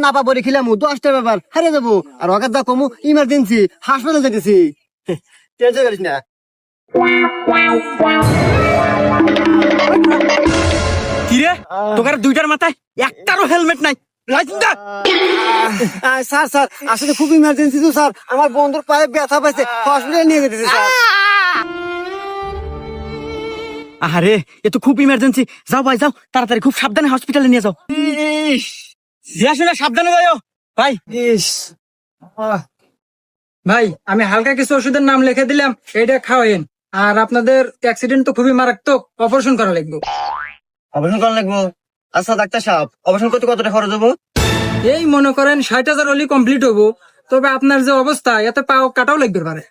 না পাবো রেখিলাম 10টা ব্যাপার হারিয়ে যাবো আর ওকে দা কমু ইমার্জেন্সি হাসপাতালে যেতেছি টেনশন করিস না কিরে তোকার দুইটার মাথায় একটারও হেলমেট নাই স্যার স্যার আসলে খুব ইমার্জেন্সি তো স্যার আমার বন্ধুর পায়ে ব্যথা পাইছে হসপিটালে নিয়ে যেতেছি স্যার আরে এ তো খুব ইমার্জেন্সি যাও ভাই যাও তাড়াতাড়ি খুব সাবধানে হসপিটালে নিয়ে যাও শুনে সাবধানে যাও ভাই ভাই আমি হালকা কিছু ওষুধের নাম লিখে দিলাম, এইটা খাওয়েন। আর আপনাদের অ্যাক্সিডেন্ট তো খুবই মারাত্মক, অপারেশন করা লাগবে। অপারেশন করা লাগবো? আচ্ছা ডাক্তার সাহেব অপারেশন করতে কত টাকা খরচ হবো? এই মনে করেন 60,000 হলে কমপ্লিট হবো। তবে আপনার যে অবস্থা এতে পাও কাটাও লাগবে পারে।